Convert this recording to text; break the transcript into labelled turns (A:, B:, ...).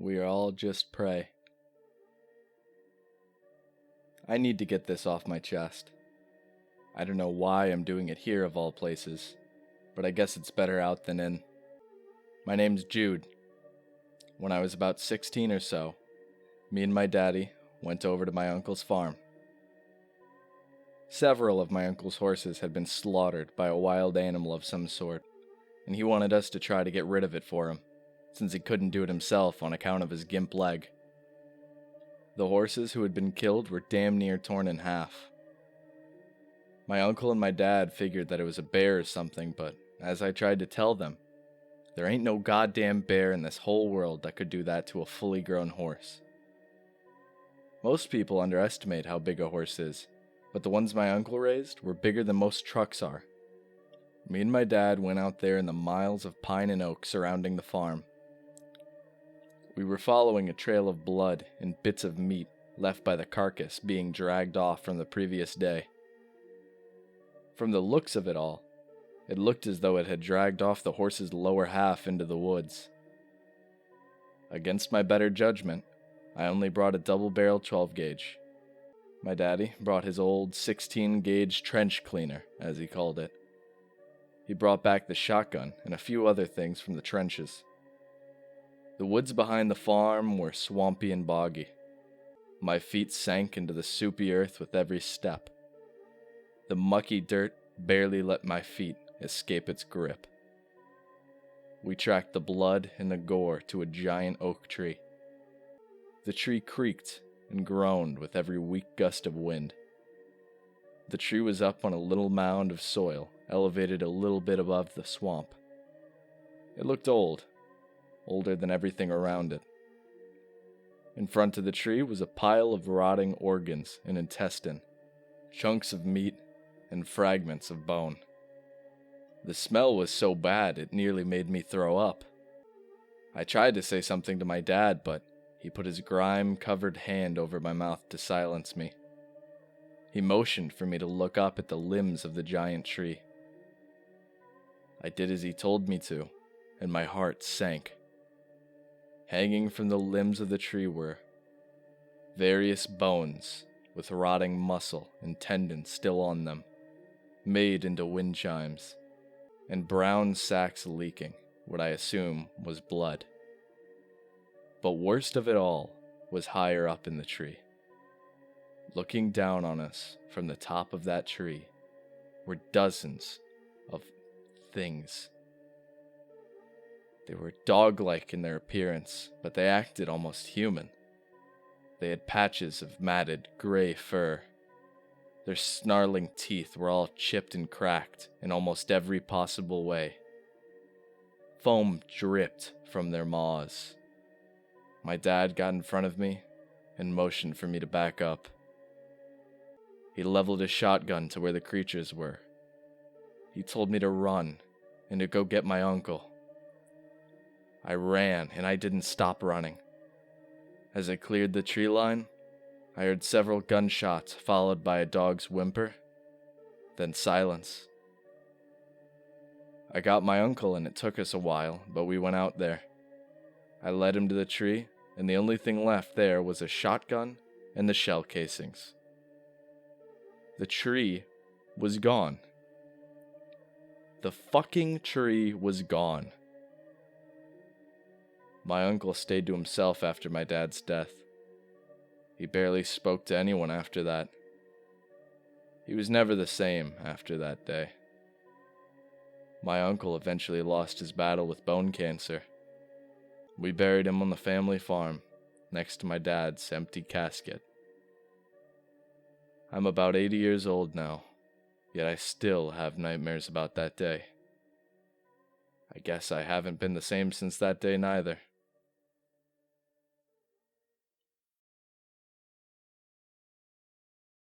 A: We are all just prey. I need to get this off my chest. I don't know why I'm doing it here of all places, but I guess it's better out than in. My name's Jude. When I was about 16 or so, me and my daddy went over to my uncle's farm. Several of my uncle's horses had been slaughtered by a wild animal of some sort, and he wanted us to try to get rid of it for him, since he couldn't do it himself on account of his gimp leg. The horses who had been killed were damn near torn in half. My uncle and my dad figured that it was a bear or something, but as I tried to tell them, there ain't no goddamn bear in this whole world that could do that to a fully grown horse. Most people underestimate how big a horse is, but the ones my uncle raised were bigger than most trucks are. Me and my dad went out there in the miles of pine and oak surrounding the farm. We were following a trail of blood and bits of meat left by the carcass being dragged off from the previous day. From the looks of it all, it looked as though it had dragged off the horse's lower half into the woods. Against my better judgment, I only brought a double-barrel 12-gauge. My daddy brought his old 16-gauge trench cleaner, as he called it. He brought back the shotgun and a few other things from the trenches. The woods behind the farm were swampy and boggy. My feet sank into the soupy earth with every step. The mucky dirt barely let my feet escape its grip. We tracked the blood and the gore to a giant oak tree. The tree creaked and groaned with every weak gust of wind. The tree was up on a little mound of soil, elevated a little bit above the swamp. It looked old, older than everything around it. In front of the tree was a pile of rotting organs and intestine, chunks of meat, and fragments of bone. The smell was so bad it nearly made me throw up. I tried to say something to my dad, but he put his grime-covered hand over my mouth to silence me. He motioned for me to look up at the limbs of the giant tree. I did as he told me to, and my heart sank. Hanging from the limbs of the tree were various bones with rotting muscle and tendons still on them, made into wind chimes, and brown sacks leaking what I assume was blood. But worst of it all was higher up in the tree. Looking down on us from the top of that tree were dozens of things. They were dog-like in their appearance, but they acted almost human. They had patches of matted, gray fur. Their snarling teeth were all chipped and cracked in almost every possible way. Foam dripped from their maws. My dad got in front of me and motioned for me to back up. He leveled his shotgun to where the creatures were. He told me to run and to go get my uncle. I ran, and I didn't stop running. As I cleared the tree line, I heard several gunshots followed by a dog's whimper, then silence. I got my uncle, and it took us a while, but we went out there. I led him to the tree, and the only thing left there was a shotgun and the shell casings. The tree was gone. The fucking tree was gone. My uncle stayed to himself after my dad's death. He barely spoke to anyone after that. He was never the same after that day. My uncle eventually lost his battle with bone cancer. We buried him on the family farm, next to my dad's empty casket. I'm about 80 years old now, yet I still have nightmares about that day. I guess I haven't been the same since that day neither.